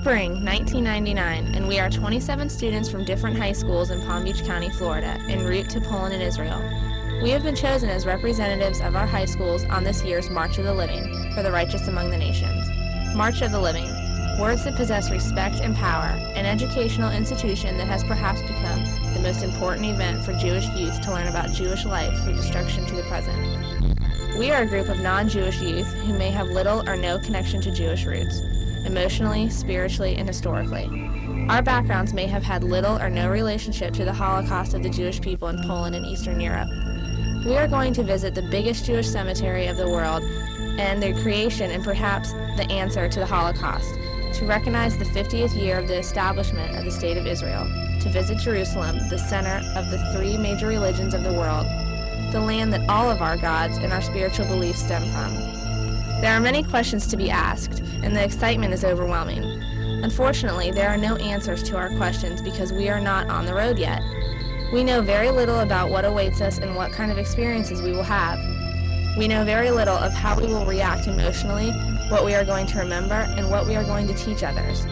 spring 1999, and we are 27 students from different high schools in Palm Beach County, Florida, en route to Poland and Israel. We have been chosen as representatives of our high schools on this year's March of the Living for the Righteous Among the Nations. March of the Living, words that possess respect and power, an educational institution that has perhaps become the most important event for Jewish youth to learn about Jewish life through destruction to the present. We are a group of non-Jewish youth who may have little or no connection to Jewish roots, emotionally, spiritually, and historically. Our backgrounds may have had little or no relationship to the Holocaust of the Jewish people in Poland and Eastern Europe. We are going to visit the biggest Jewish cemetery of the world and their creation and perhaps the answer to the Holocaust, to recognize the 50th year of the establishment of the State of Israel, to visit Jerusalem, the center of the three major religions of the world, the land that all of our gods and our spiritual beliefs stem from. There are many questions to be asked, and the excitement is overwhelming. Unfortunately, there are no answers to our questions because we are not on the road yet. We know very little about what awaits us and what kind of experiences we will have. We know very little of how we will react emotionally, what we are going to remember, and what we are going to teach others.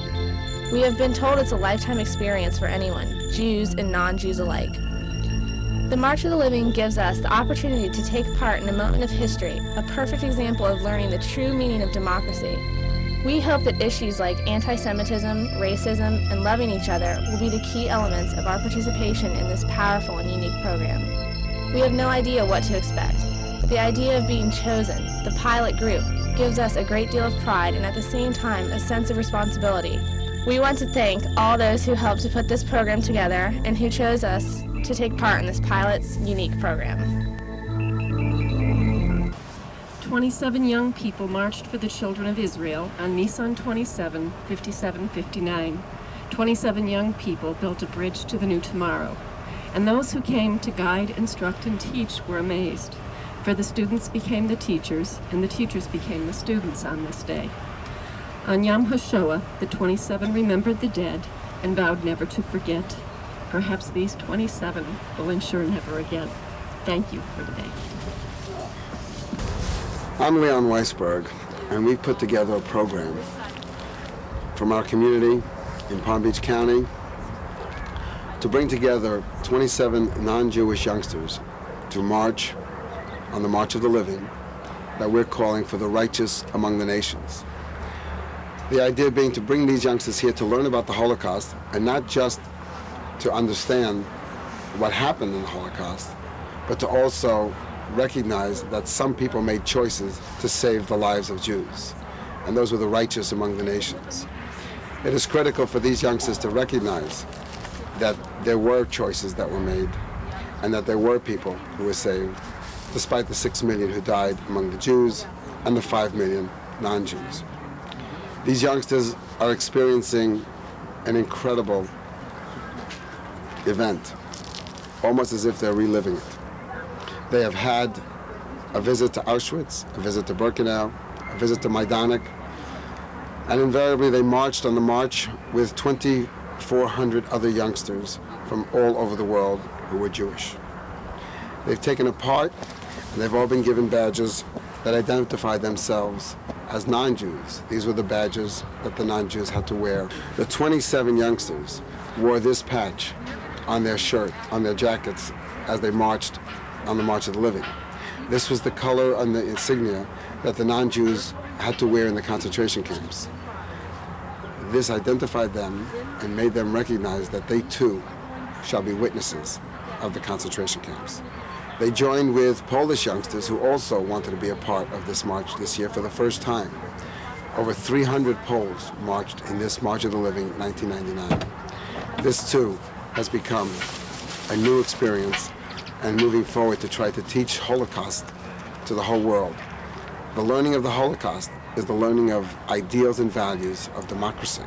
We have been told it's a lifetime experience for anyone, Jews and non-Jews alike. The March of the Living gives us the opportunity to take part in a moment of history, a perfect example of learning the true meaning of democracy. We hope that issues like anti-Semitism, racism, and loving each other will be the key elements of our participation in this powerful and unique program. We have no idea what to expect, but the idea of being chosen, the pilot group, gives us a great deal of pride and at the same time a sense of responsibility. We want to thank all those who helped to put this program together and who chose us to take part in this pilot's unique program. 27 young people marched for the children of Israel on Nisan 27, 57-59. 27 young people built a bridge to the new tomorrow. And those who came to guide, instruct, and teach were amazed. For the students became the teachers, and the teachers became the students on this day. On Yom HaShoah, the 27 remembered the dead and vowed never to forget. Perhaps these 27 will ensure never again. Thank you for today. I'm Leon Weisberg, and we've put together a program from our community in Palm Beach County to bring together 27 non-Jewish youngsters to march on the March of the Living that we're calling for the righteous among the nations. The idea being to bring these youngsters here to learn about the Holocaust, and not just to understand what happened in the Holocaust, but to also recognize that some people made choices to save the lives of Jews, and those were the righteous among the nations. It is critical for these youngsters to recognize that there were choices that were made, and that there were people who were saved, despite the 6 million who died among the Jews and the 5 million non-Jews. These youngsters are experiencing an incredible event, almost as if they're reliving it. They have had a visit to Auschwitz, a visit to Birkenau, a visit to Majdanek, and invariably they marched on the march with 2,400 other youngsters from all over the world who were Jewish. They've taken a part, and they've all been given badges that identify themselves as non-Jews. These were the badges that the non-Jews had to wear. The 27 youngsters wore this patch on their shirt, on their jackets, as they marched on the March of the Living. This was the color on the insignia that the non-Jews had to wear in the concentration camps. This identified them and made them recognize that they too shall be witnesses of the concentration camps. They joined with Polish youngsters who also wanted to be a part of this march this year for the first time. Over 300 Poles marched in this March of the Living 1999. This too has become a new experience, and moving forward to try to teach Holocaust to the whole world. The learning of the Holocaust is the learning of ideals and values of democracy.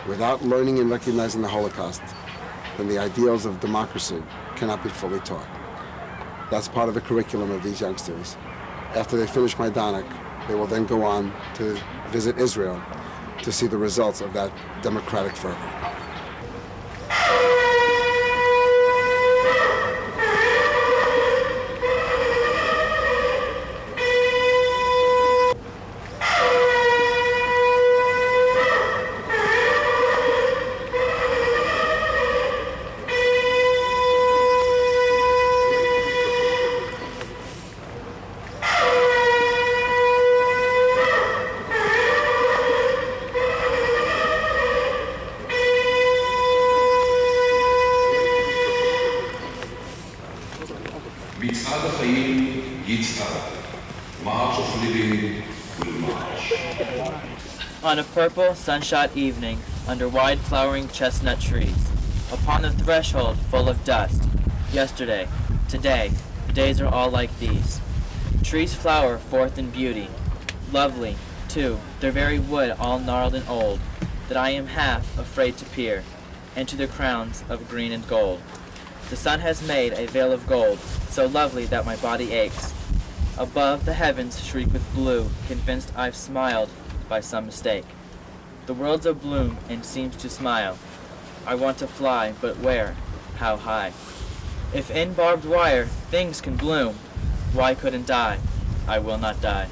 Without learning and recognizing the Holocaust, then the ideals of democracy cannot be fully taught. That's part of the curriculum of these youngsters. After they finish Majdanek, they will then go on to visit Israel to see the results of that democratic fervor. מצעד החיים יצעד. March of living will march. On a purple, sunshot evening, under wide flowering chestnut trees, upon the threshold full of dust, yesterday, today, the days are all like these. Trees flower forth in beauty, lovely, too, their very wood all gnarled and old, that I am half afraid to peer into the crowns of green and gold. The sun has made a veil of gold, so lovely that my body aches. Above the heavens shriek with blue, convinced I've smiled by some mistake. The world's a bloom and seems to smile. I want to fly, but where? How high? If in barbed wire things can bloom, why couldn't I? I will not die.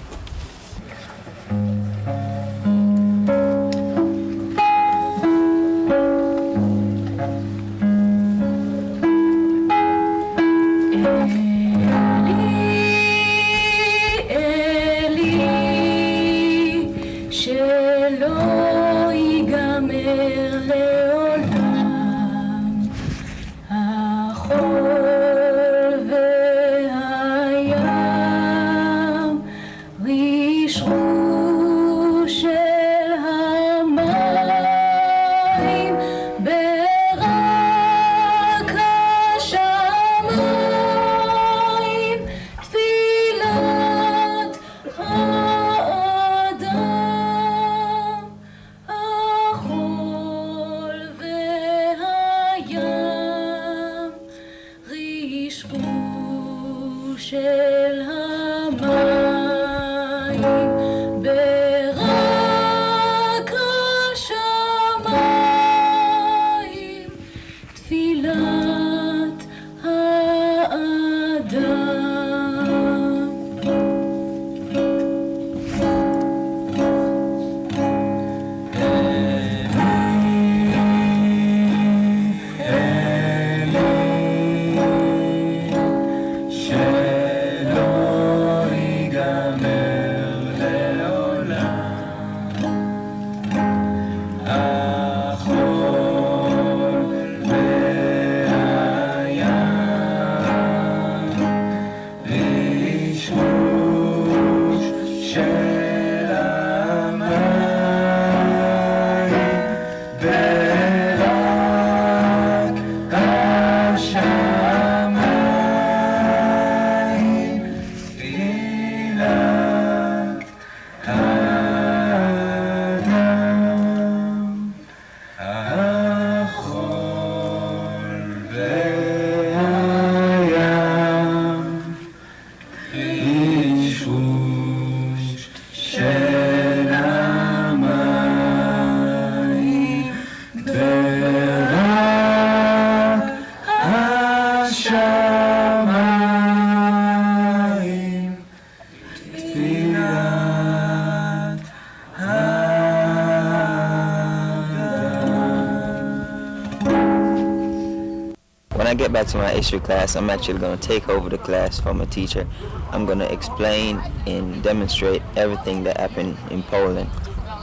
When I get back to my history class, I'm actually going to take over the class from a teacher. I'm going to explain and demonstrate everything that happened in Poland.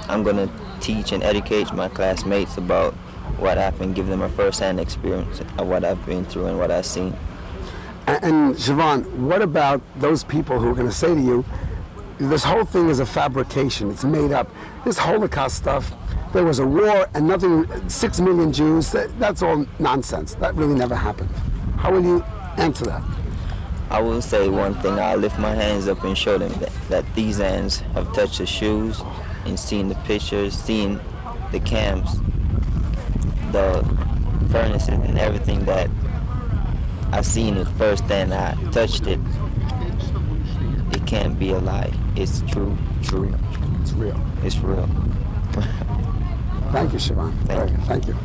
I'm going to teach and educate my classmates about what happened, give them a first-hand experience of what I've been through and what I've seen. And Siobhan, what about those people who are going to say to you, this whole thing is a fabrication, it's made up. This Holocaust stuff, there was a war and nothing, 6 million Jews, that's all nonsense. That really never happened. How will you answer that? I will say one thing. I'll lift my hands up and show them that these hands have touched the shoes and seen the pictures, seen the camps, the furnaces and everything that I've seen it firsthand. I touched it. It can't be a lie. It's true. It's real. It's real. Thank you, Siobhan. Thank you.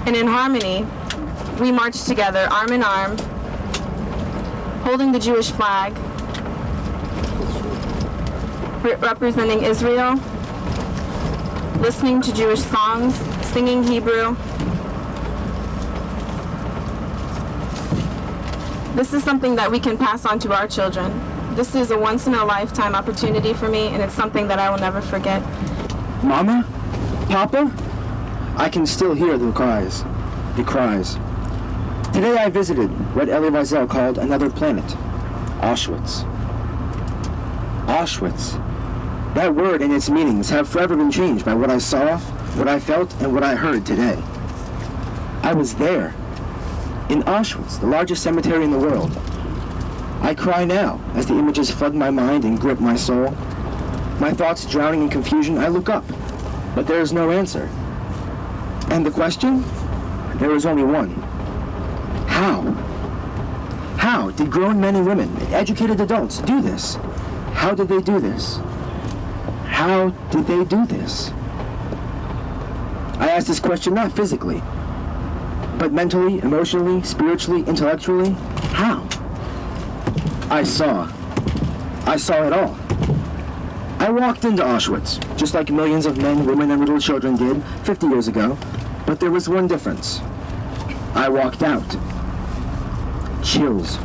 And in harmony, we march together, arm in arm, holding the Jewish flag, representing Israel, listening to Jewish songs, singing Hebrew. This is something that we can pass on to our children. This is a once-in-a-lifetime opportunity for me, and it's something that I will never forget. Mama? Papa? I can still hear the cries. Today I visited what Elie Wiesel called another planet, Auschwitz. Auschwitz. That word and its meanings have forever been changed by what I saw, what I felt, and what I heard today. I was there, in Auschwitz, the largest cemetery in the world. I cry now as the images flood my mind and grip my soul. My thoughts drowning in confusion, I look up, but there is no answer. And the question? There is only one. How? How did grown men and women, educated adults, do this? How did they do this? How did they do this? I ask this question not physically, but mentally, emotionally, spiritually, intellectually. How? I saw it all. I walked into Auschwitz, just like millions of men, women, and little children did 50 years ago, but there was one difference. I walked out. Chills.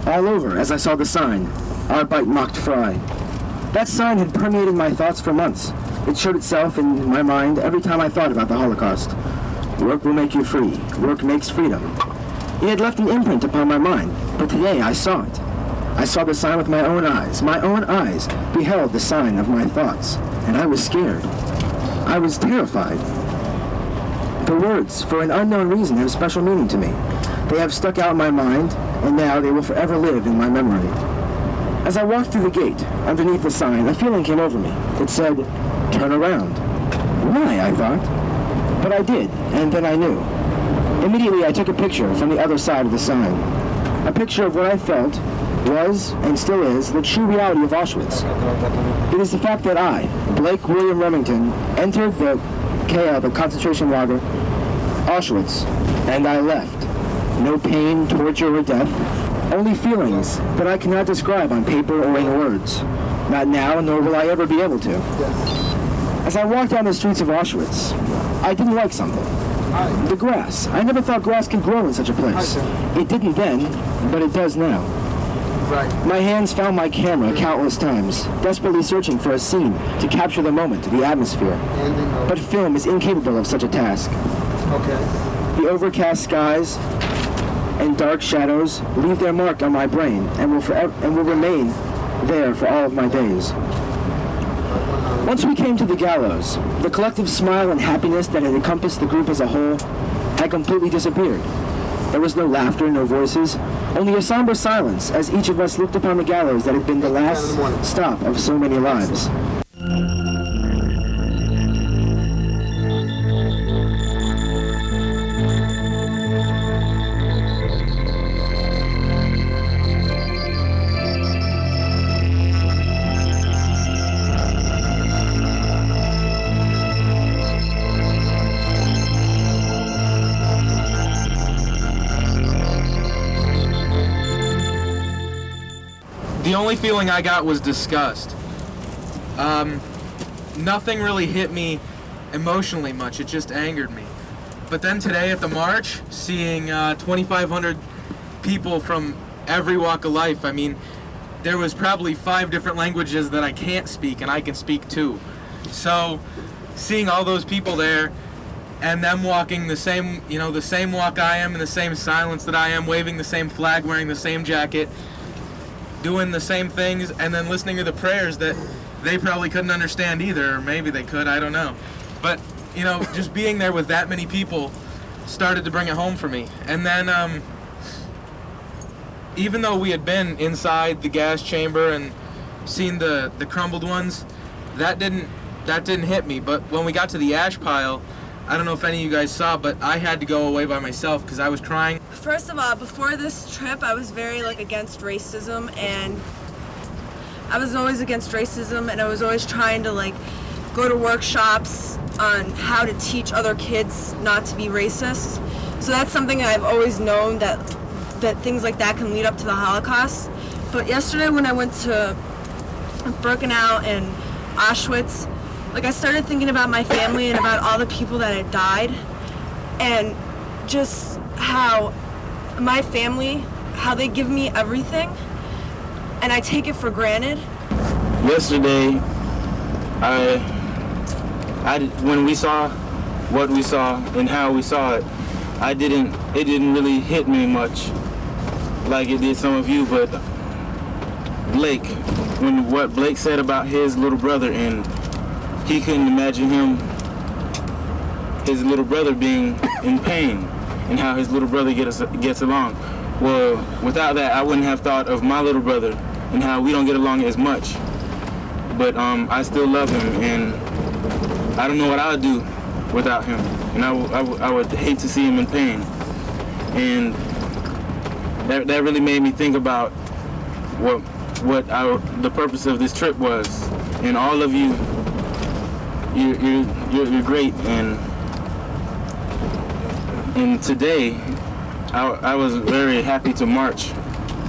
All over as I saw the sign, Arbeit macht frei. That sign had permeated my thoughts for months. It showed itself in my mind every time I thought about the Holocaust. Work will make you free. Work makes freedom. It had left an imprint upon my mind, but today I saw it. I saw the sign with my own eyes. My own eyes beheld the sign of my thoughts, and I was scared. I was terrified. The words, for an unknown reason, have special meaning to me. They have stuck out in my mind, and now they will forever live in my memory. As I walked through the gate, underneath the sign, a feeling came over me. It said, "Turn around." Why, I thought. But I did, and then I knew. Immediately I took a picture from the other side of the sign. A picture of what I felt was, and still is, the true reality of Auschwitz. It is the fact that I, Blake William Remington, entered the KL, the concentration lager, Auschwitz, and I left. No pain, torture, or death, only feelings that I cannot describe on paper or in words. Not now, nor will I ever be able to. As I walked down the streets of Auschwitz, I didn't like something. The grass. I never thought grass could grow in such a place. It didn't then, but it does now. My hands found my camera countless times, desperately searching for a scene to capture the moment, the atmosphere. But film is incapable of such a task. The overcast skies and dark shadows leave their mark on my brain and will remain there for all of my days. Once we came to the gallows, the collective smile and happiness that had encompassed the group as a whole had completely disappeared. There was no laughter, no voices, only a somber silence as each of us looked upon the gallows that had been the last stop of so many lives. The only feeling I got was disgust. Nothing really hit me emotionally much, it just angered me. But then today at the march, seeing 2,500 people from every walk of life, I mean, there was probably 5 different languages that I can't speak and I can speak too. So seeing all those people there and them walking the same, the same walk I am in the same silence that I am, waving the same flag, wearing the same jacket, doing the same things, and then listening to the prayers that they probably couldn't understand either, or maybe they could, I don't know. But, just being there with that many people started to bring it home for me. And then, even though we had been inside the gas chamber and seen the crumbled ones, that didn't hit me. But when we got to the ash pile, I don't know if any of you guys saw, but I had to go away by myself because I was crying. First of all, before this trip, I was very against racism, and I was always against racism, and I was always trying to go to workshops on how to teach other kids not to be racist. So that's something I've always known, that things like that can lead up to the Holocaust. But yesterday when I went to Birkenau and Auschwitz, I started thinking about my family and about all the people that had died, and just how my family, how they give me everything, and I take it for granted. Yesterday, when we saw what we saw and how we saw it, it didn't really hit me much like it did some of you, but Blake, what Blake said about his little brother, and he couldn't imagine his little brother being in pain and how his little brother gets along. Well, without that, I wouldn't have thought of my little brother and how we don't get along as much. But I still love him, and I don't know what I would do without him. And I would hate to see him in pain. And that really made me think about what the purpose of this trip was. And all of you, you're great. And today, I was very happy to march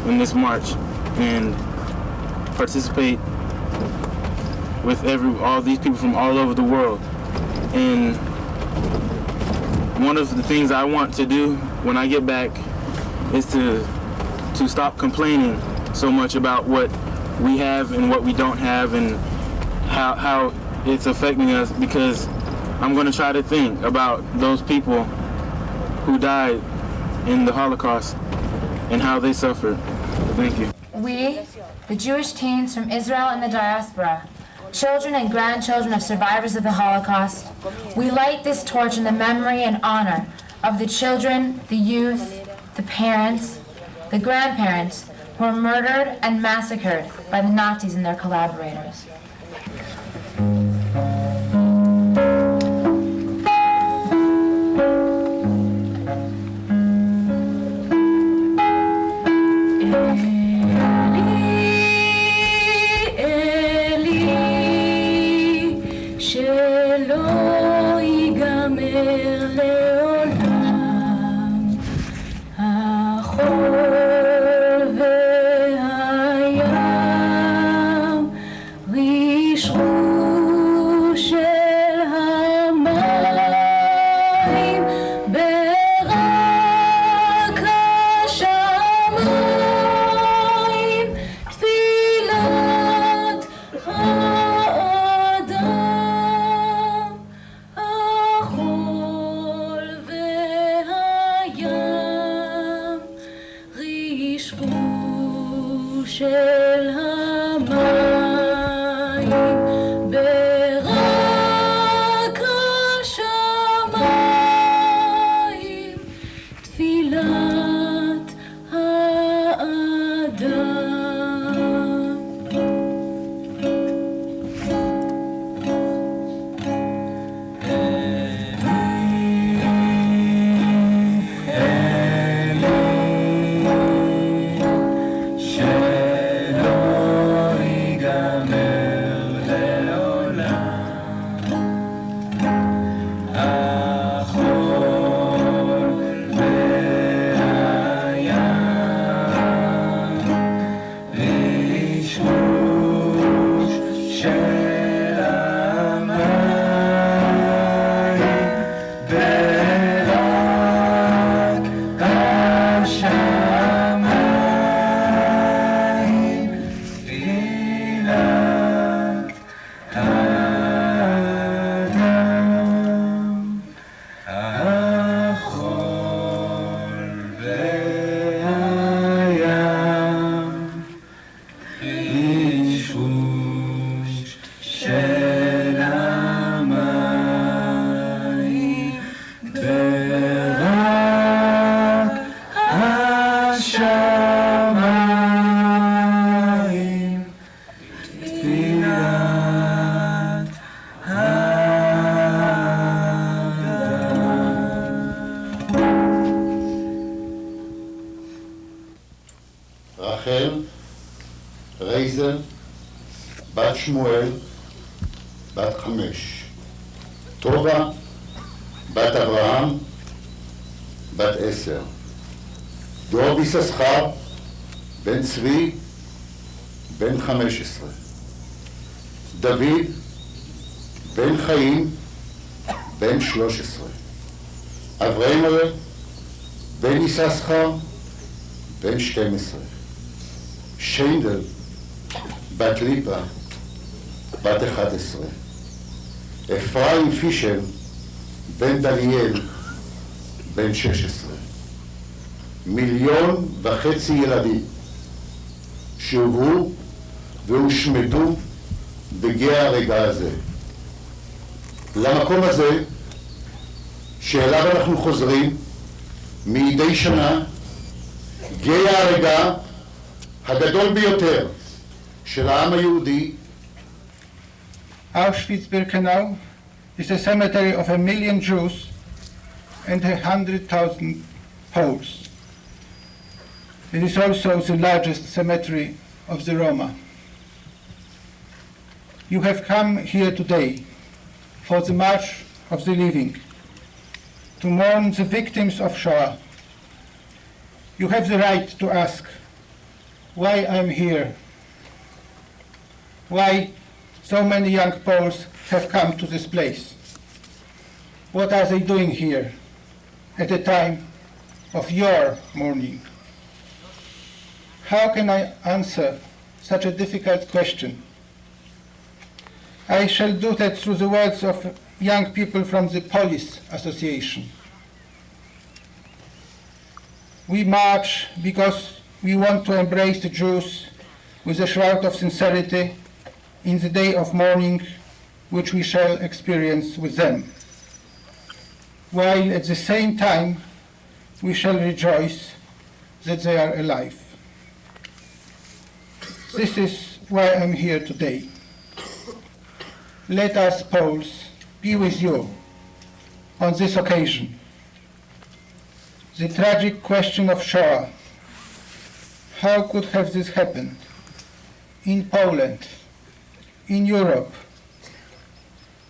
in this march and participate with all these people from all over the world. And one of the things I want to do when I get back is to stop complaining so much about what we have and what we don't have and how it's affecting us, because I'm going to try to think about those people who died in the Holocaust and how they suffered. Thank you. We, the Jewish teens from Israel and the diaspora, children and grandchildren of survivors of the Holocaust, we light this torch in the memory and honor of the children, the youth, the parents, the grandparents who were murdered and massacred by the Nazis and their collaborators. רחל רייזל, בת שמואל, בת 5, טובה, בת אברהם, בת 10, דור יששכר, בן צבי, בן 15, דוד, בן חיים, בן 13, אברהם, בן יששכר, בן 12, שיינדל, בת ליפה, בת 11, אפרים פישר, בן דניאל, בן 16. 1.5 מיליון ילדים שהובאו והושמדו בגיא הרגע הזה. למקום הזה שאליו אנחנו חוזרים מדי שנה, גיא הרגע הגדול ביותר של העם היהודי. Auschwitz-Birkenau is a cemetery of 1 million Jews and 100,000 Poles. It is also the largest cemetery of the Roma. You have come here today for the March of the Living, to mourn the victims of Shoah. You have the right to ask why I'm here, why so many young Poles have come to this place. What are they doing here at a time of your mourning? How can I answer such a difficult question? I shall do that through the words of young people from the Police Association. We march because we want to embrace the Jews with a shroud of sincerity in the day of mourning which we shall experience with them, while at the same time we shall rejoice that they are alive. This is why I'm here today. Let us, Poles, be with you on this occasion. The tragic question of Shoah, how could have this happened in Poland, in Europe,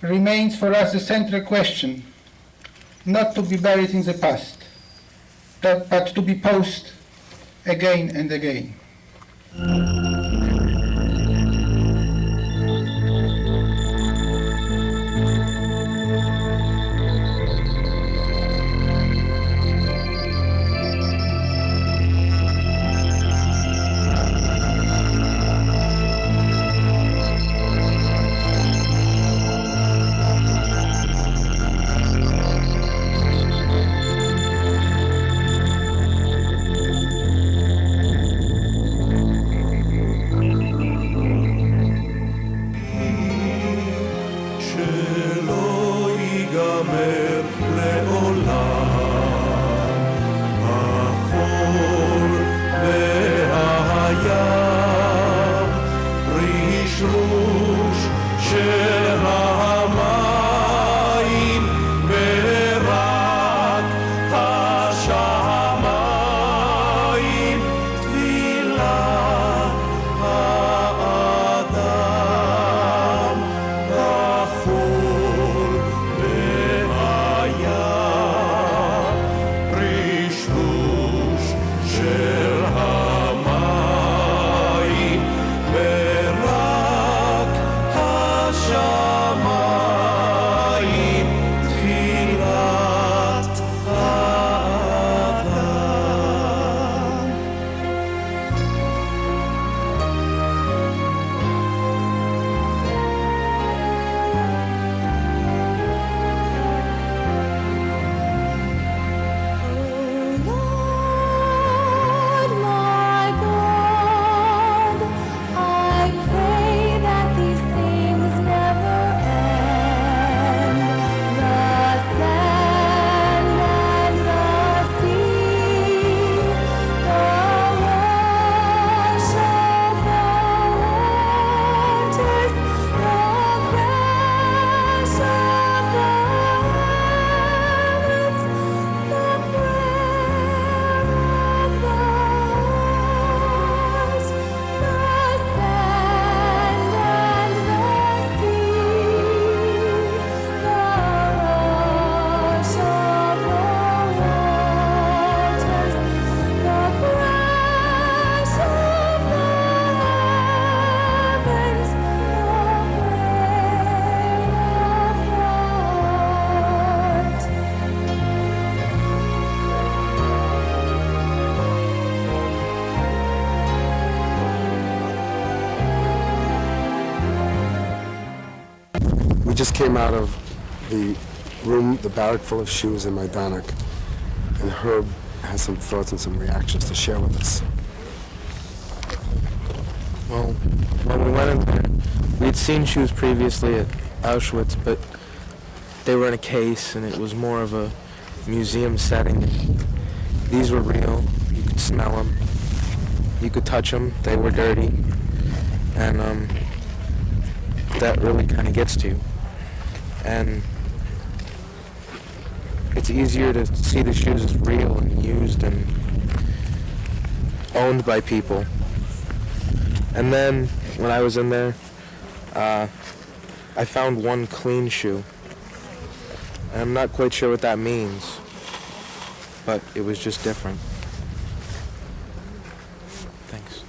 remains for us the central question, not to be buried in the past, but to be posed again and again. Just came out of the room, the barrack full of shoes in Majdanek, And Herb has some thoughts and some reactions to share with us. Well, when we went in there, we'd seen shoes previously at Auschwitz, but they were in a case, and it was more of a museum setting. These were real. You could smell them. You could touch them. They were dirty. And that really kind of gets to you. And it's easier to see the shoes as real and used and owned by people. And then, when I was in there, I found one clean shoe. And I'm not quite sure what that means, but it was just different. Thanks.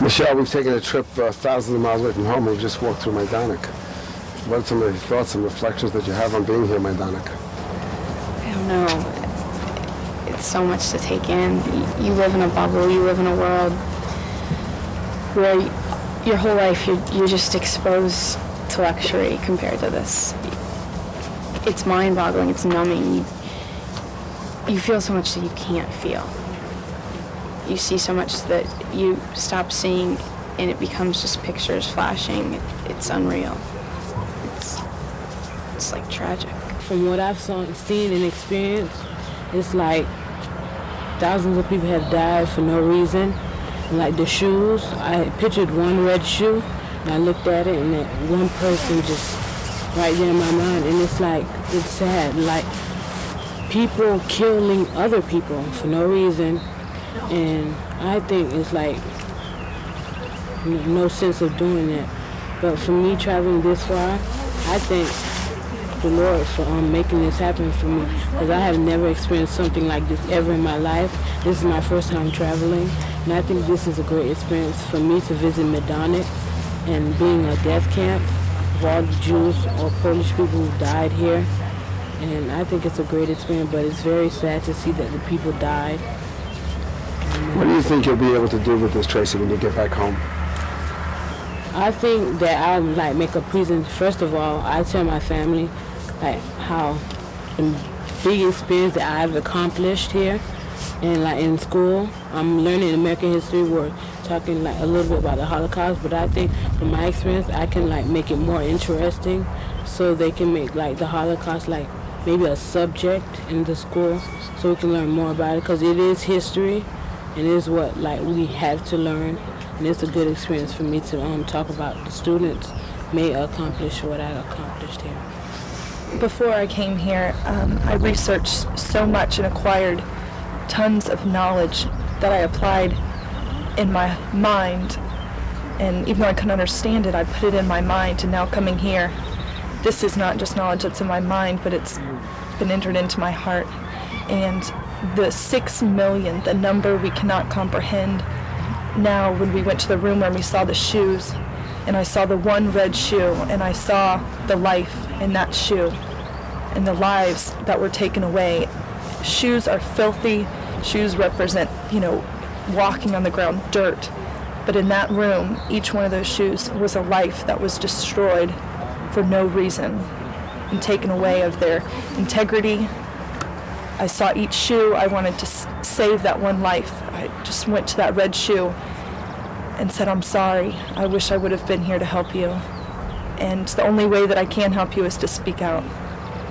Michelle, we've taken a trip thousands of miles away from home. We've just walked through Majdanek. What are some of your thoughts and reflections that you have on being here, Majdanek? I don't know. It's so much to take in. You live in a bubble. You live in a world where your whole life you're just exposed to luxury compared to this. It's mind-boggling. It's numbing. You feel so much that you can't feel. You see so much that you stop seeing, and it becomes just pictures flashing. It's unreal. It's like tragic. From what I've seen and experienced, it's like thousands of people have died for no reason. And like the shoes, I pictured one red shoe, and I looked at it, and that one person just right there in my mind, and it's like, it's sad. Like people killing other people for no reason. And I think it's like no sense of doing that. But for me traveling this far, I thank the Lord for making this happen for me, because I have never experienced something like this ever in my life. This is my first time traveling, and I think this is a great experience for me to visit Majdanek and being a death camp of all the Jews or Polish people who died here. And I think it's a great experience, but it's very sad to see that the people died. What do you think you'll be able to do with this, Tracy, when you get back home? I think that I'll make a presentation. First of all, I tell my family how the big experience that I've accomplished here, and in school, I'm learning American history. We're talking a little bit about the Holocaust, but I think from my experience, I can make it more interesting, so they can make the Holocaust maybe a subject in the school, so we can learn more about it, because it is history. It is what we have to learn, and it's a good experience for me to talk about the students may accomplish what I accomplished here. Before I came here, I researched so much and acquired tons of knowledge that I applied in my mind, and even though I couldn't understand it, I put it in my mind, and now coming here, this is not just knowledge that's in my mind, but it's been entered into my heart. And the 6 million, the number we cannot comprehend. Now, when we went to the room where we saw the shoes, and I saw the one red shoe, and I saw the life in that shoe, and the lives that were taken away. Shoes are filthy. Shoes represent, walking on the ground, dirt. But in that room, each one of those shoes was a life that was destroyed for no reason and taken away of their integrity. I saw each shoe. I wanted to save that one life. I just went to that red shoe and said, I'm sorry. I wish I would have been here to help you. And the only way that I can help you is to speak out.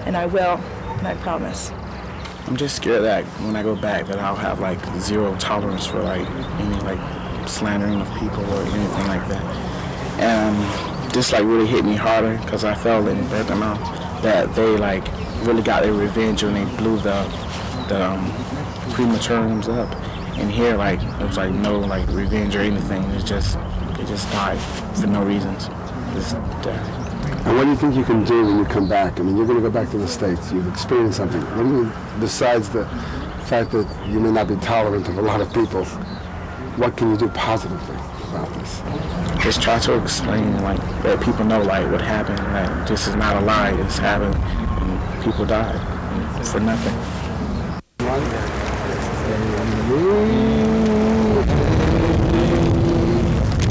And I will, and I promise. I'm just scared that when I go back that I'll have like zero tolerance for like any like slandering of people or anything like that. And this like really hit me harder because I felt in Birkenau that they like really got their revenge when they blew the crematoriums up. And here like it was like no like revenge or anything. They just died for no reasons. Just died. And what do you think you can do when you come back? I mean, you're going to go back to the States. You've experienced something. What do you, besides the fact that you may not be tolerant of a lot of people, what can you do positively about this? Just try to explain, like, let people know, like, what happened, that this is not a lie, this happened, and people died for nothing.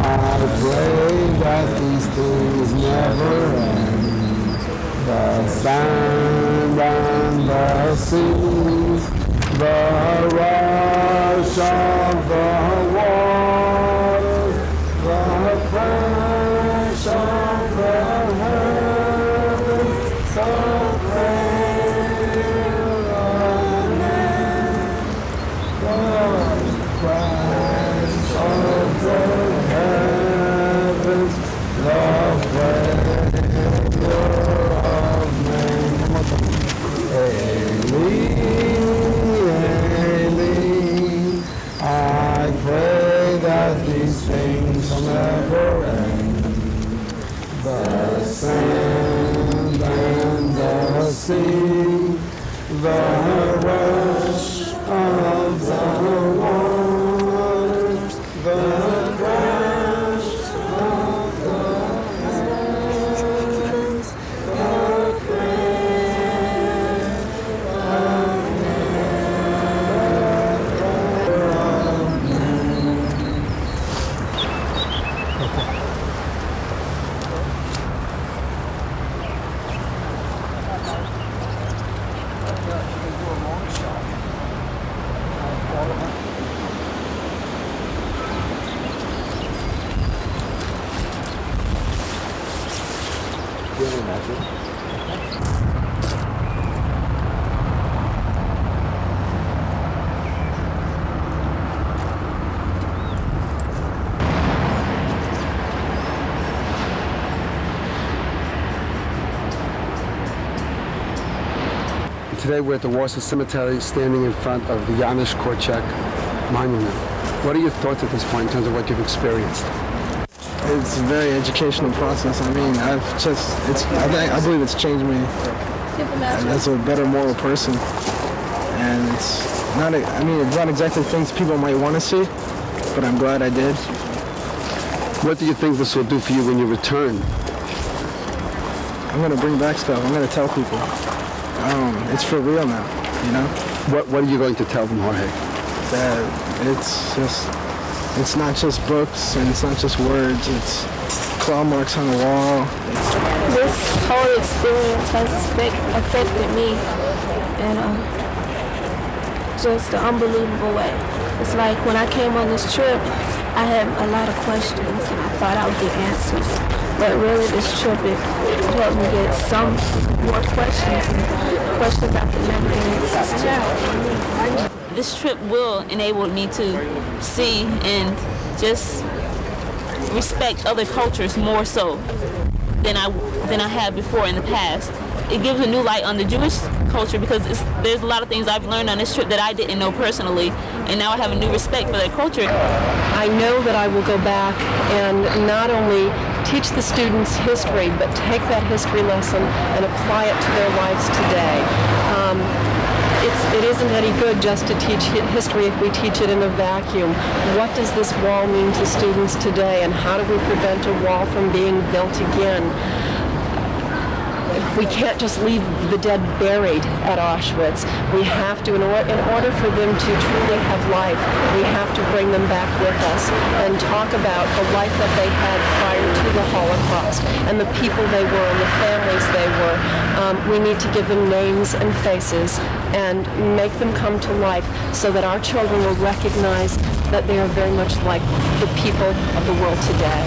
I pray that these things never end. The sand and the sea, the rush of the waters, the crash of the heavens, the prayer of men, the crash of the heavens, the prayer of men. I pray that these things will never end. The sand and the sea, the rush of the waters, the crash of the heavens, the prayer of Today we're at the Warsaw Cemetery, standing in front of the Janusz Korczak Monument. What are your thoughts at this point in terms of what you've experienced? It's a very educational process. I mean, I believe it's changed me as a better moral person. And it's not exactly things people might want to see, but I'm glad I did. What do you think this will do for you when you return? I'm going to bring back stuff. I'm going to tell people. It's for real now, you know? What are you going to tell them, Jorge? That it's not just books and it's not just words, it's claw marks on the wall. This whole experience has affected me in just an unbelievable way. It's like when I came on this trip, I had a lot of questions and I thought I would get answers. But really this trip, it helped me get some more questions after never answers. This trip will enable me to see and just respect other cultures more so than I have before in the past. It gives a new light on the Jewish culture because there's a lot of things I've learned on this trip that I didn't know personally, and now I have a new respect for their culture. I know that I will go back and not only teach the students history, but take that history lesson and apply it to their lives today. It isn't any good just to teach history if we teach it in a vacuum. What does this wall mean to students today, and how do we prevent a wall from being built again? We can't just leave the dead buried at Auschwitz. We have to, in order for them to truly have life, we have to bring them back with us and talk about the life that they had prior to the Holocaust and the people they were and the families they were. We need to give them names and faces and make them come to life so that our children will recognize that they are very much like the people of the world today.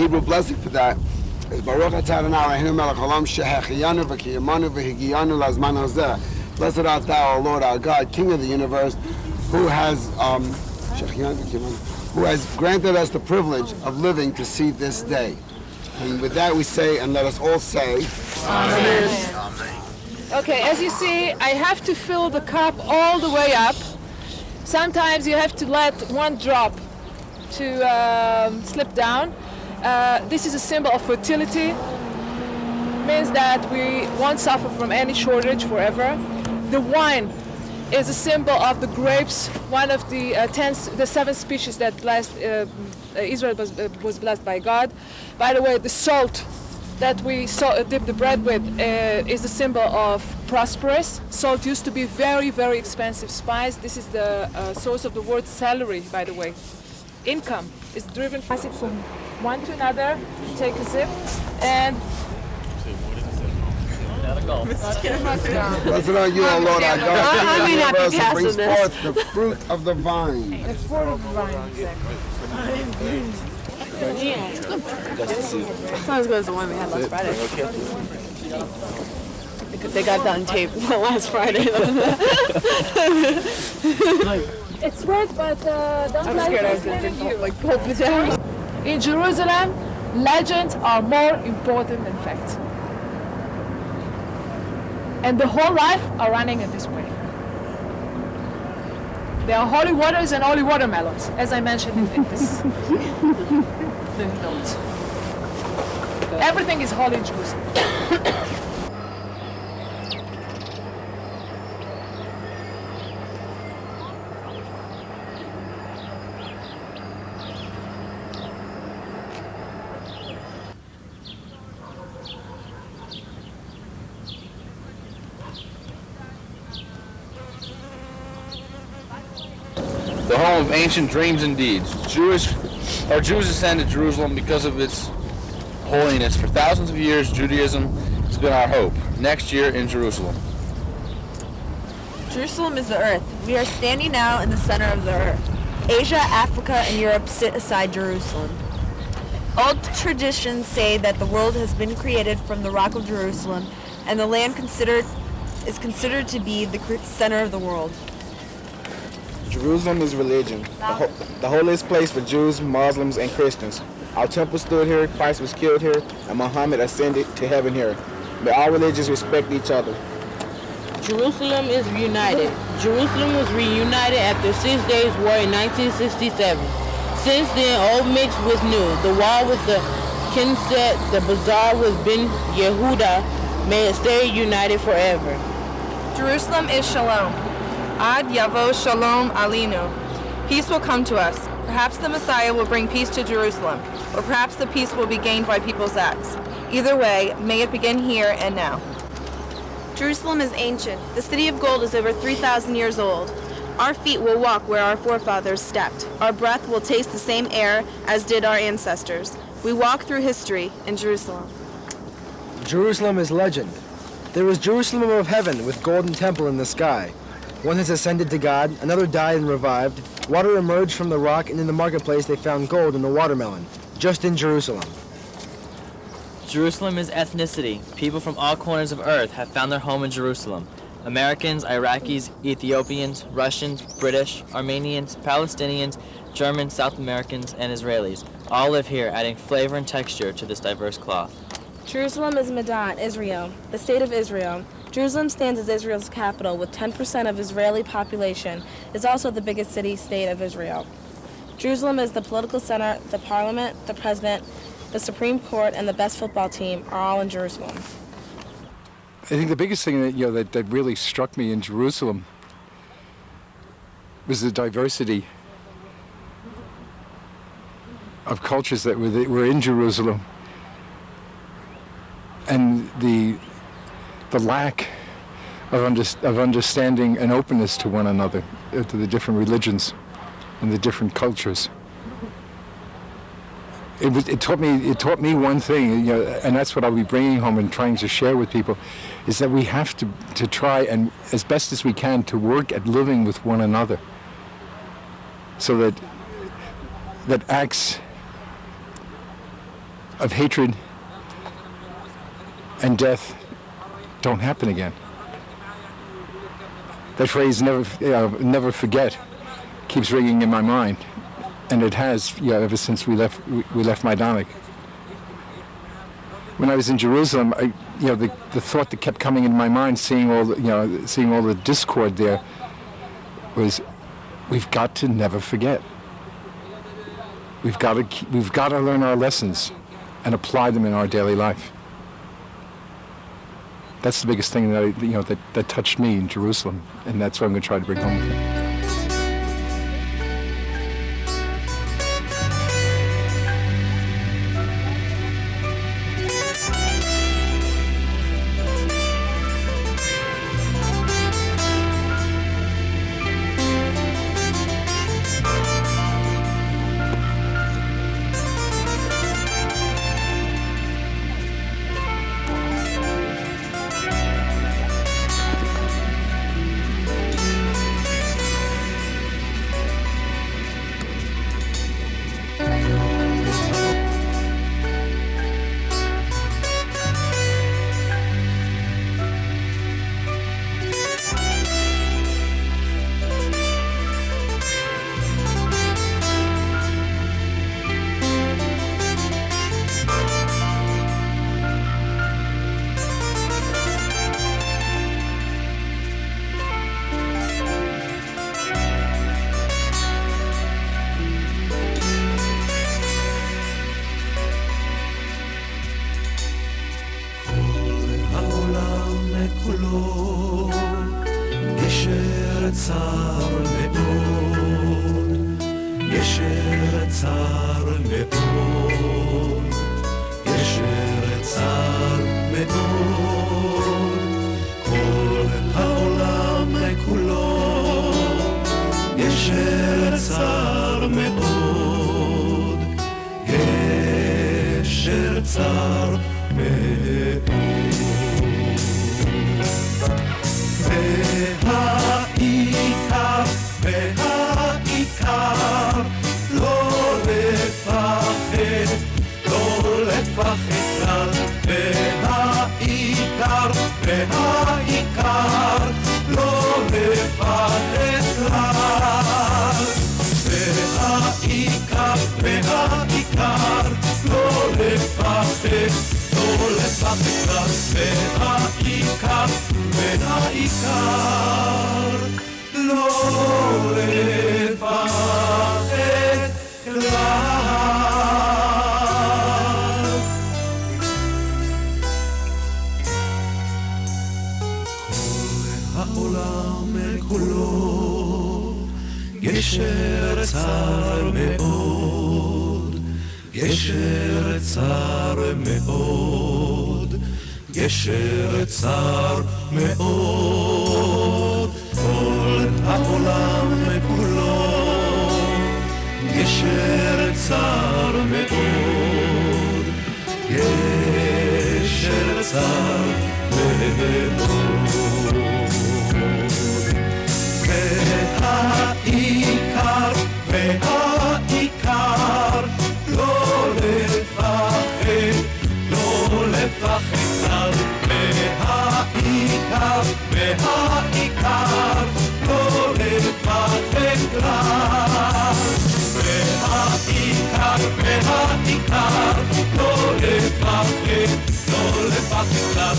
Hebrew blessing for that is Baruch atah Adonai Eloheinu melech haolam shehechiyanu v'kiyamanu v'higiyanu lazman hazeh. Blessed art thou, O Lord our God, King of the universe, who has granted us the privilege of living to see this day. And with that we say, and let us all say, Amen. Okay, as you see, I have to fill the cup all the way up. Sometimes you have to let one drop to slip down. This is a symbol of fertility. Means that we won't suffer from any shortage forever. The wine is a symbol of the grapes, one of the seven species that Israel was blessed by God. By the way, the salt that we dip the bread with is the symbol of prosperous. Salt used to be very, very expensive spice. This is the source of the word celery, by the way. Income is driven from one to another. Take a sip and. Blessed are you, O Lord our God, King of the universe, who brings forth the fruit of the vine. The fruit of the vine, Not as good as the one we had last Friday. They got done tape last Friday. It's weird, but don't let it hold me down. In Jerusalem, legends are more important than facts. And the whole life are running in this way. There are holy waters and holy watermelons, as I mentioned in this the notes. Everything is holy in Jerusalem. The home of ancient dreams and deeds. Jews ascend to Jerusalem because of its holiness. For thousands of years, Judaism has been our hope. Next year in Jerusalem. Jerusalem is the earth. We are standing now in the center of the earth. Asia, Africa, and Europe sit aside Jerusalem. Old traditions say that the world has been created from the rock of Jerusalem, and the land is considered to be the center of the world. Jerusalem is religion, the holiest place for Jews, Muslims, and Christians. Our temple stood here, Christ was killed here, and Muhammad ascended to heaven here. May all religions respect each other. Jerusalem is reunited. Jerusalem was reunited after 6 Days War in 1967. Since then, old mixed with new. The wall with the Knesset, the bazaar with Ben Yehuda, may it stay united forever. Jerusalem is shalom. Ad Yavo Shalom Alinu. Peace will come to us. Perhaps the Messiah will bring peace to Jerusalem, or perhaps the peace will be gained by people's acts. Either way, may it begin here and now. Jerusalem is ancient. The city of gold is over 3,000 years old. Our feet will walk where our forefathers stepped. Our breath will taste the same air as did our ancestors. We walk through history in Jerusalem. Jerusalem is legend. There was Jerusalem of heaven with golden temple in the sky. One has ascended to God, another died and revived. Water emerged from the rock, and in the marketplace they found gold in the watermelon, just in Jerusalem. Jerusalem is ethnicity. People from all corners of earth have found their home in Jerusalem. Americans, Iraqis, Ethiopians, Russians, British, Armenians, Palestinians, Germans, South Americans, and Israelis all live here, adding flavor and texture to this diverse cloth. Jerusalem is Medan, Israel, the state of Israel. Jerusalem stands as Israel's capital with 10% of Israeli population. It's also the biggest city-state of Israel. Jerusalem is the political center, the parliament, the president, the Supreme Court, and the best football team are all in Jerusalem. I think the biggest thing that really struck me in Jerusalem was the diversity of cultures that were in Jerusalem, and the lack of understanding and openness to one another, to the different religions and the different cultures. It taught me one thing, and that's what I'll be bringing home and trying to share with people, is that we have to try and, as best as we can, to work at living with one another, so that acts of hatred and death don't happen again. That phrase, never forget, keeps ringing in my mind, and it has, ever since we left Majdanek. When I was in Jerusalem, the thought that kept coming into my mind, seeing all the discord there, was, we've got to never forget. We've got to learn our lessons and apply them in our daily life. That's the biggest thing that that touched me in Jerusalem, and that's what I'm going to try to bring home with me. גשר צר מאוד, כל העולם כולו, גשר צר מאוד, גשר צר מאוד. והעיקר, והעיקר, לא לפחד, לא לפחד. והעיקר, והעיקר, לא לפחד כלל. והעיקר, והעיקר, לא לפחד, לא לפחד כלל.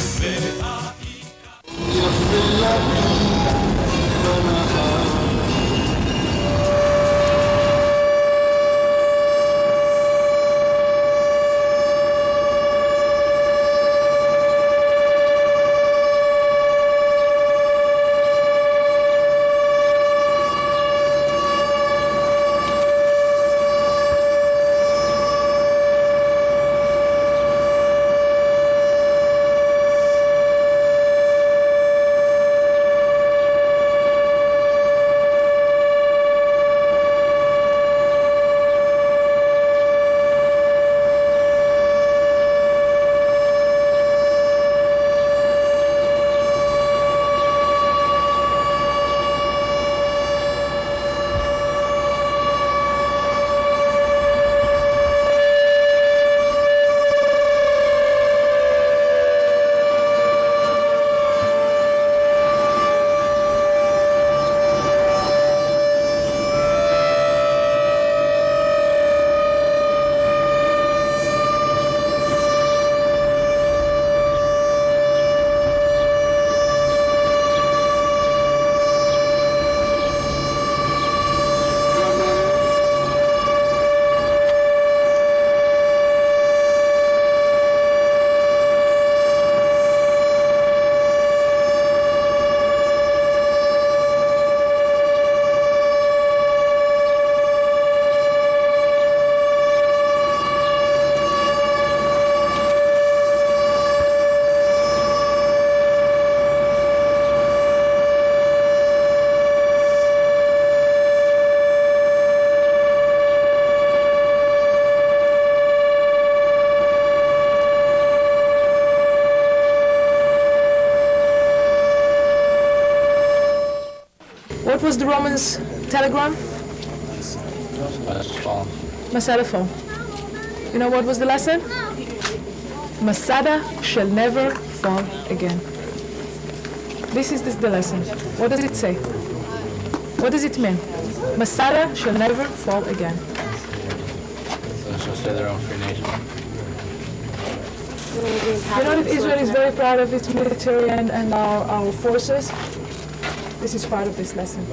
What was the Romans' telegram? Masada fall. You know what was the lesson? Masada shall never fall again. This is the lesson. What does it say? What does it mean? Masada shall never fall again. So she'll stay their own free nation. You know that Israel is very proud of its military and our forces. This is part of this lesson.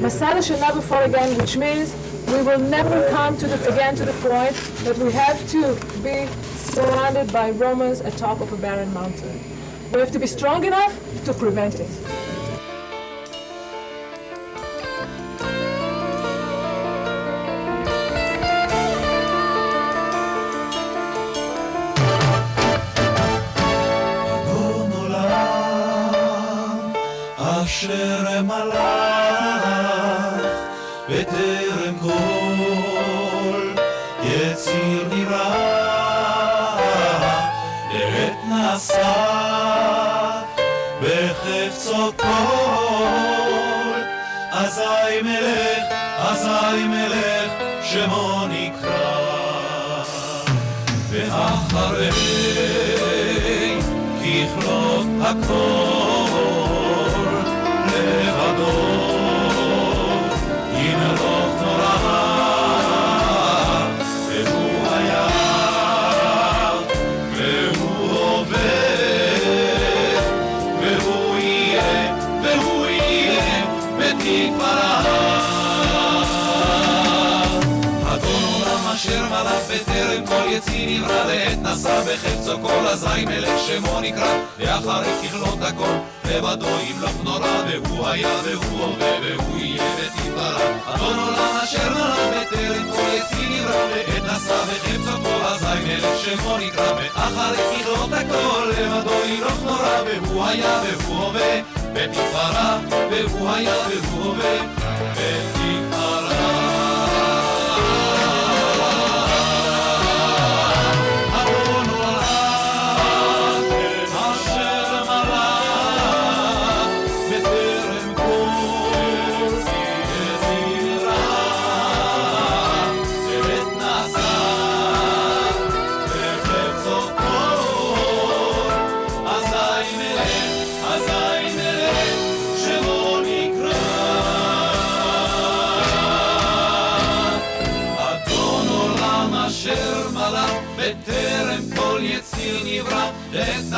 Masada shall never fall again, which means we will never come again to the point that we have to be surrounded by Romans atop of a barren mountain. We have to be strong enough to prevent it. אשר מלך בטרם כל יציר נברא לעת נשא בחפצו כל אזי מלך שמו נקרא ואחרי ככלות הכל לבדו ימלוך נורא והוא היה והוא הווה והוא יהיה בתפארה אדון עולם אשר מלך בטרם כל יציר נברא לעת נשא בחפצו כל אזי מלך שמו נקרא ואחרי ככלות הכל לבדו ימלוך נורא והוא היה והוא הווה והוא יהיה בתפארה אדון עולם אשר מלך בטרם כל יציר נברא לעת נשא בחפצו כל אזי מלך שמו נקרא ואחרי ככלות הכל לבדו ימלוך נורא והוא היה והוא הווה בתפארה והוא היה והוא הווה בתפארה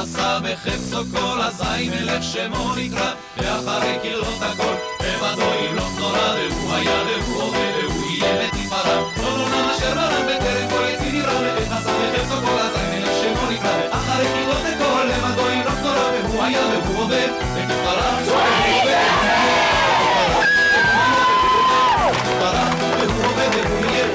נשא בחפצו כל אזי מלך שמו נקרא ואחרי ככלות הכל לבדו ימלוך נורא והוא היה והוא הווה והוא יהיה בתפארה אדון עולם אשר מלך בטרם כל יציר נברא לעת נשא בחפצו כל אזי מלך שמו נקרא ואחרי ככלות הכל לבדו ימלוך נורא והוא היה והוא הווה בתפארה והוא הווה והוא יהיה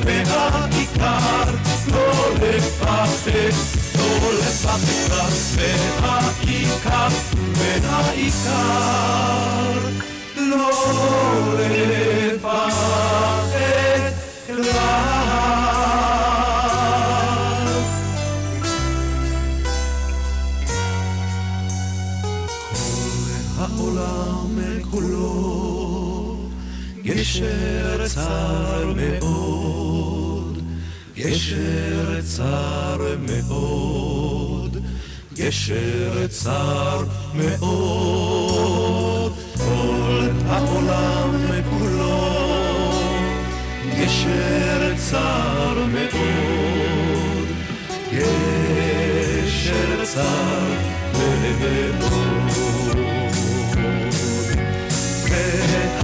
והעיקר גשר צר מאוד, גשר צר מאוד, כל העולם כולו, גשר צר מאוד, גשר צר מאוד.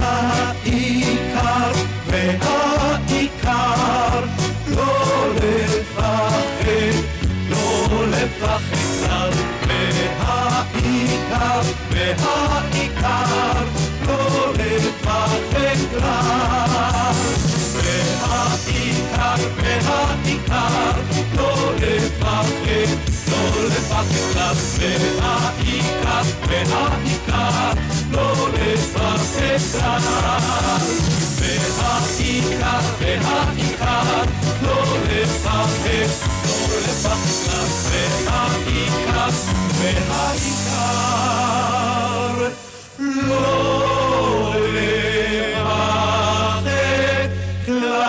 והעיקר, והעיקר, לא לפחד, לא לפחד כלל. והעיקר, והעיקר, לא לפחד כלל. והעיקר, והעיקר, לא לפחד, לא לפחד כלל. והעיקר, והעיקר, לא לפחד כלל. והעיקר, והעיקר, לא לפחד, לא לפחד כלל. והעיקר, והעיקר, לא לפחד כלל.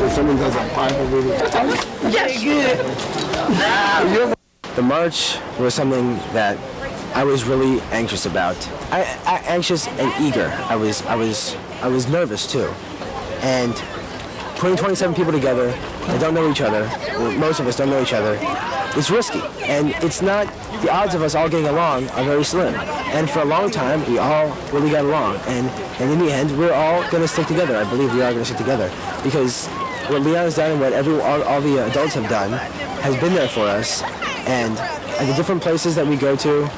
When someone does a Bible reading. The march was something that I was really anxious about. Anxious and eager. I was nervous too. And putting 27 people together that don't know each other, well, most of us don't know each other, is risky. And it's not, the odds of us all getting along are very slim. And for a long time, we all really got along. And in the end, we're all going to stick together. I believe we are going to stick together. Because what Leon has done and what all the adults have done has been there for us. And at the different places that we go to,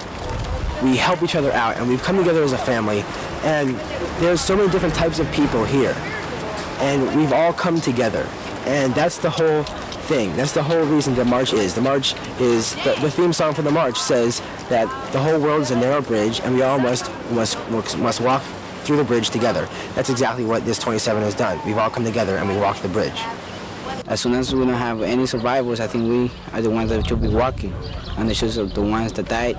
we help each other out. And we've come together as a family. And there's so many different types of people here. And we've all come together. And that's the whole thing. That's the whole reason the march is. The march is, the theme song for the march says that the whole world is a narrow bridge and we all must walk through the bridge together. That's exactly what this 27 has done. We've all come together and we walked the bridge. As soon as we don't have any survivors, I think we are the ones that should be walking. And the shoes are the ones that died,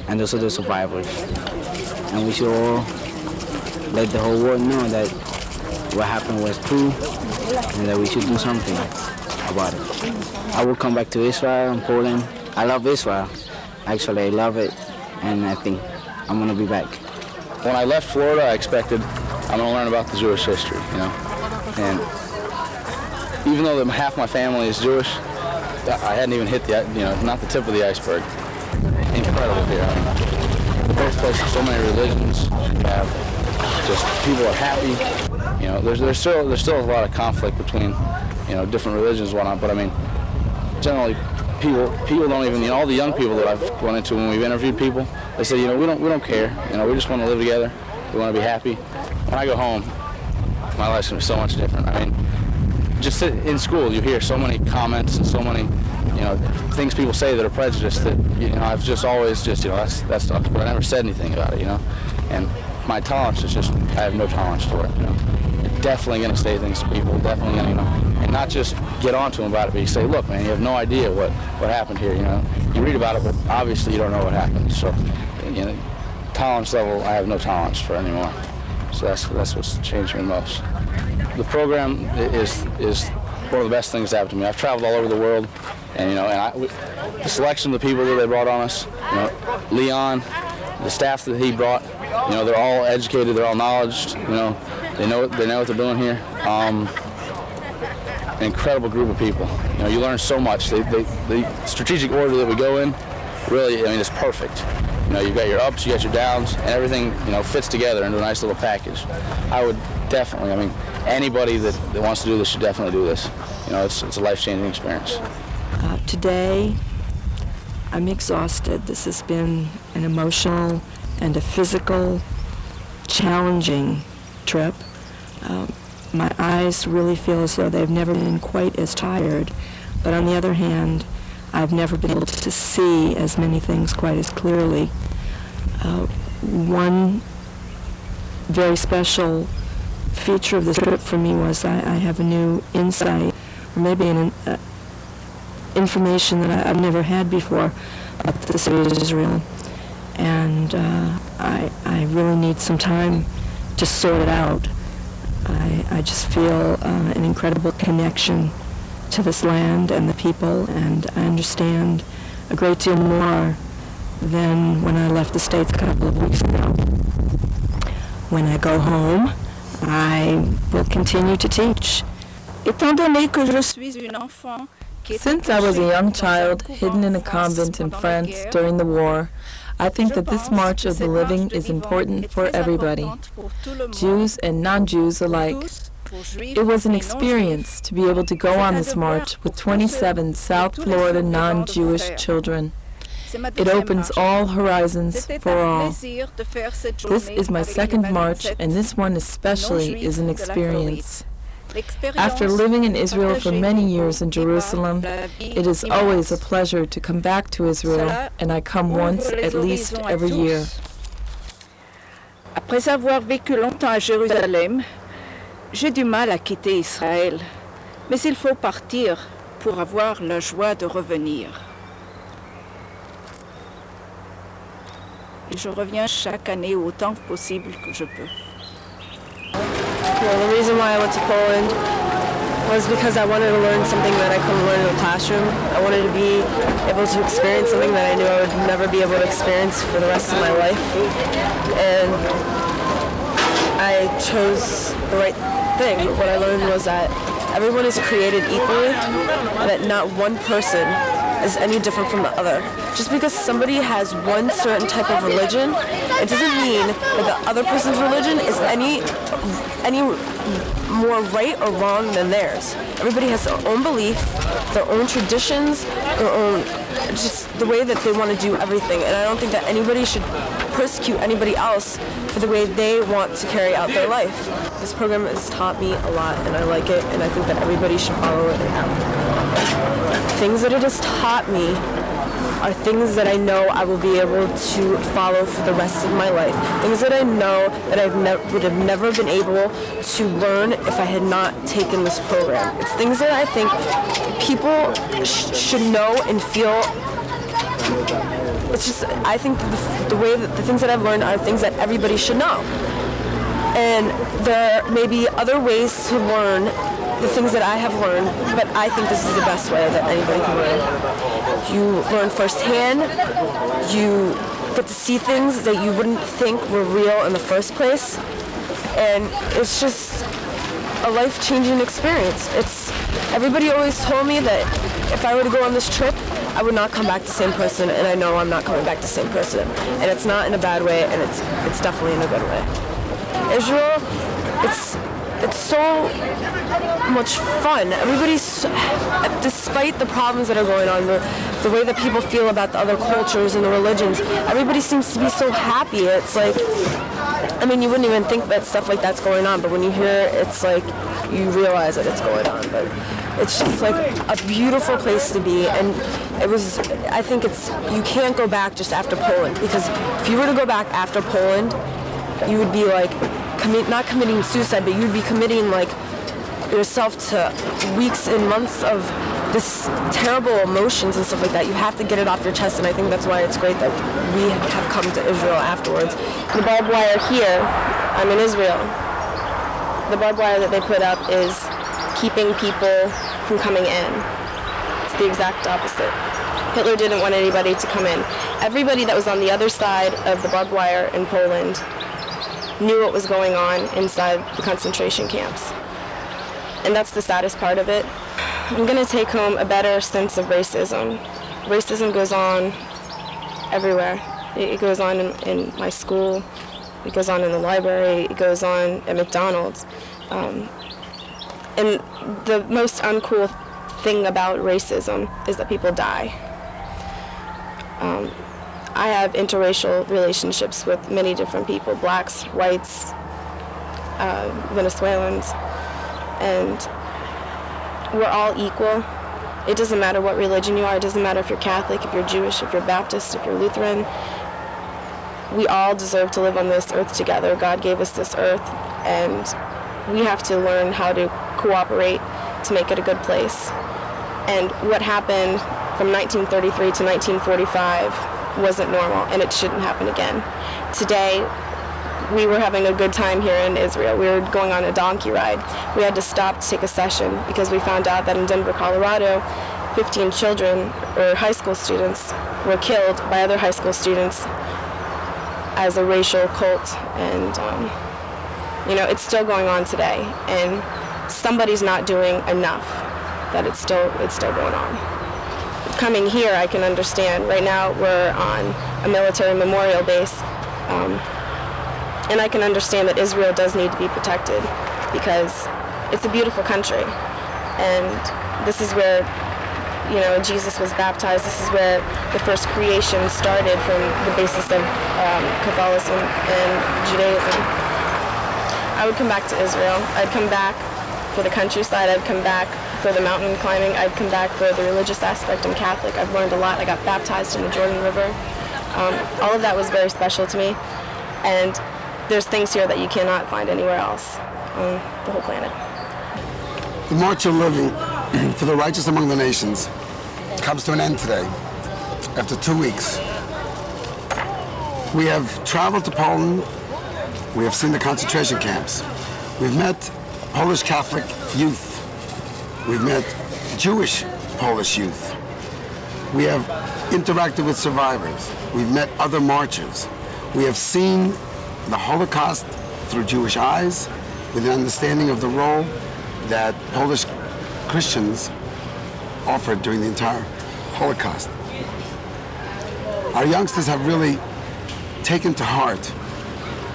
and those are the survivors. And we should all let the whole world know that what happened was true and that we should do something about it. I will come back to Israel and Poland. I love Israel. Actually, I love it, and I think I'm going to be back. When I left Florida, I expected I'm going to learn about the Jewish history, you know. And even though half my family is Jewish, I hadn't even hit the, not the tip of the iceberg. Incredible here. I mean, the birthplace of so many religions. You have just people are happy. You know, there's still a lot of conflict between, different religions and whatnot. But I mean, generally, people don't even, all the young people that I've run into when we've interviewed people, they say, we don't care. We just want to live together. We want to be happy. When I go home, my life's going to be so much different. I mean, just in school, you hear so many comments and so many, things people say that are prejudiced that, I've just always that's but I never said anything about it, And my tolerance is just, I have no tolerance for it, You're definitely going to say things to people, definitely going to, and not just get on to them about it, but you say, look, man, you have no idea what happened here, You read about it, but obviously you don't know what happened. So, tolerance level, I have no tolerance for anymore. So that's what's changed me most. The program is one of the best things that happened to me. I've traveled all over the world, and the selection of the people that they brought on us, Leon, the staff that he brought, they're all educated, they're all knowledgeable, they know what they're doing here. An incredible group of people. You learn so much. The strategic order that we go in, really, it's perfect. You've got your ups, you got your downs, and everything, fits together into a nice little package. I would definitely, anybody that wants to do this should definitely do this. It's a life-changing experience. Today, I'm exhausted. This has been an emotional and a physical, challenging trip. My eyes really feel as though they've never been quite as tired, but on the other hand, I've never been able to see as many things quite as clearly. One very special feature of this trip for me was I have a new insight, or maybe an information that I've never had before about the city of Israel, and I really need some time to sort it out. I just feel an incredible connection to this land and the people, and I understand a great deal more than when I left the States a couple of weeks ago. When I go home, I will continue to teach. Since I was a young child hidden in a convent in France during the war, I think that this March of the Living is important for everybody, Jews and non-Jews alike. It was an experience to be able to go on this march with 27 South Florida non-Jewish children. It opens all horizons for all. This is my second march, and this one especially is an experience. After living in Israel for many years in Jerusalem, it is always a pleasure to come back to Israel, and I come once at least every year. Après avoir vécu longtemps à Jérusalem, j'ai du mal à quitter Israël, mais il faut partir pour avoir la joie de revenir. Et je reviens chaque année autant que possible que je peux. Well, the reason why I went to Poland was because I wanted to learn something that I couldn't learn in the classroom. I wanted to be able to experience something that I knew I would never be able to experience for the rest of my life. And I chose the right thing. What I learned was that everyone is created equally, and that not one person is any different from the other. Just because somebody has one certain type of religion, it doesn't mean that the other person's religion is any more right or wrong than theirs. Everybody has their own belief, their own traditions, their own, just the way that they want to do everything. And I don't think that anybody should persecute anybody else for the way they want to carry out their life. This program has taught me a lot, and I like it, and I think that everybody should follow it. Things that it has taught me are things that I know I will be able to follow for the rest of my life. Things that I know that I would have never been able to learn if I had not taken this program. It's things that I think people should know and feel. It's just, I think the way that the things that I've learned are things that everybody should know. And there may be other ways to learn the things that I have learned, but I think this is the best way that anybody can learn. You learn firsthand, you get to see things that you wouldn't think were real in the first place, and it's just a life-changing experience. Everybody always told me that if I were to go on this trip, I would not come back the same person, and I know I'm not coming back the same person. And it's not in a bad way, and it's definitely in a good way. Israel, it's so much fun. Everybody's, despite the problems that are going on, the way that people feel about the other cultures and the religions, everybody seems to be so happy. It's like, I mean, you wouldn't even think that stuff like that's going on, but when you hear it, it's like you realize that it's going on. But it's just like a beautiful place to be, and I think you can't go back just after Poland, because if you were to go back after Poland, you would be like, not committing suicide, but you'd be committing like yourself to weeks and months of this terrible emotions and stuff like that. You have to get it off your chest, and I think that's why it's great that we have come to Israel afterwards. The barbed wire here, I'm in Israel. The barbed wire that they put up is keeping people from coming in. It's the exact opposite. Hitler didn't want anybody to come in. Everybody that was on the other side of the barbed wire in Poland knew what was going on inside the concentration camps. And that's the saddest part of it. I'm going to take home a better sense of racism. Racism goes on everywhere. It goes on in my school, it goes on in the library, it goes on at McDonald's. And the most uncool thing about racism is that people die. I have interracial relationships with many different people, blacks, whites, Venezuelans, and we're all equal. It doesn't matter what religion you are. It doesn't matter if you're Catholic, if you're Jewish, if you're Baptist, if you're Lutheran. We all deserve to live on this earth together. God gave us this earth, and we have to learn how to cooperate to make it a good place. And what happened from 1933 to 1945 wasn't normal, and it shouldn't happen again. Today, we were having a good time here in Israel. We were going on a donkey ride. We had to stop to take a session because we found out that in Denver, Colorado, 15 children or high school students were killed by other high school students as a racial cult. And, it's still going on today. And somebody's not doing enough, that it's still going on. Coming here, I can understand. Right now, we're on a military memorial base. And I can understand that Israel does need to be protected because it's a beautiful country. And this is where, Jesus was baptized. This is where the first creation started from the basis of Catholicism and Judaism. I would come back to Israel. I'd come back for the countryside. I'd come back for the mountain climbing. I'd come back for the religious aspect. I'm Catholic. I've learned a lot. I got baptized in the Jordan River. All of that was very special to me. And there's things here that you cannot find anywhere else on the whole planet. The March of Living for the Righteous Among the Nations comes to an end today, after 2 weeks. We have traveled to Poland. We have seen the concentration camps. We've met Polish Catholic youth. We've met Jewish Polish youth. We have interacted with survivors. We've met other marchers. We have seen the Holocaust through Jewish eyes, with an understanding of the role that Polish Christians offered during the entire Holocaust. Our youngsters have really taken to heart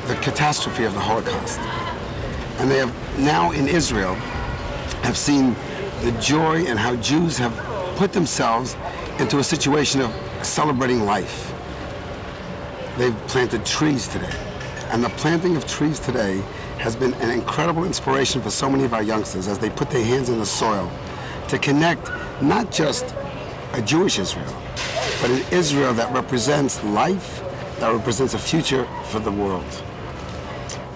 the catastrophe of the Holocaust. And they have now in Israel have seen the joy and how Jews have put themselves into a situation of celebrating life. They've planted trees today. And the planting of trees today has been an incredible inspiration for so many of our youngsters as they put their hands in the soil to connect not just a Jewish Israel, but an Israel that represents life, that represents a future for the world.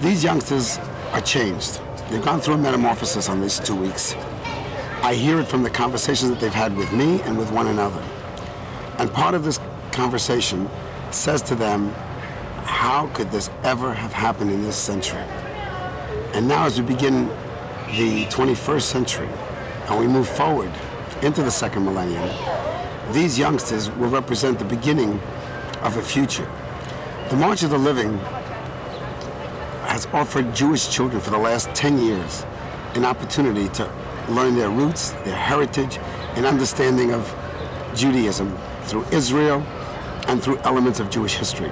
These youngsters are changed. They've gone through a metamorphosis on these 2 weeks. I hear it from the conversations that they've had with me and with one another. And part of this conversation says to them, how could this ever have happened in this century? And now as we begin the 21st century and we move forward into the second millennium, these youngsters will represent the beginning of a future. The March of the Living has offered Jewish children for the last 10 years an opportunity to learn their roots, their heritage, and understanding of Judaism through Israel and through elements of Jewish history,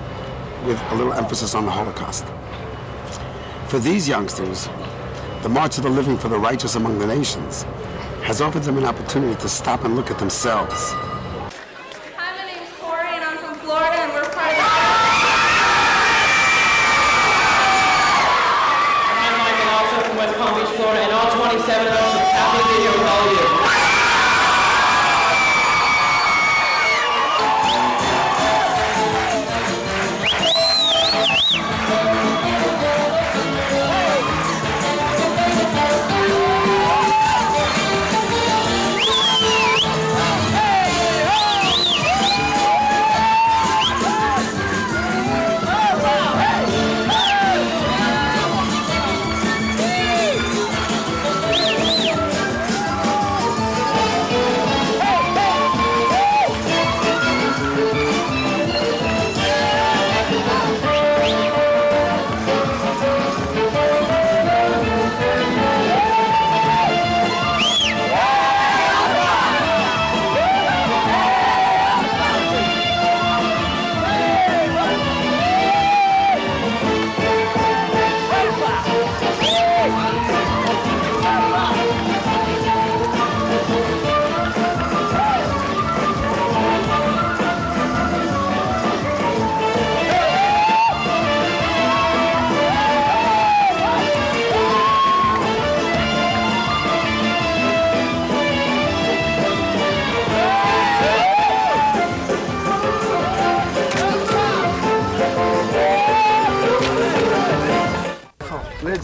with a little emphasis on the Holocaust. For these youngsters, the March of the Living for the Righteous Among the Nations has offered them an opportunity to stop and look at themselves. Hi, my name is Corey, and I'm from Florida, and we're part of I'm Mike, and also from West Palm Beach, Florida, and all 27 of us are happy to be here with all of you.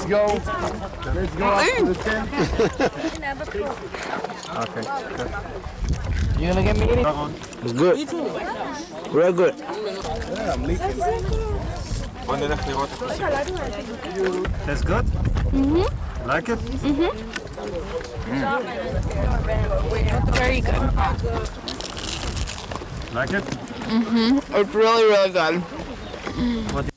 Let's go. Let's go up to the tent. Okay. You gonna get me any? It's good. Real good. Yeah, I'm leaking. Tastes good? Mm-hmm. Like it? Mm-hmm. Very good. Like it? Mm-hmm. It's really, really good. What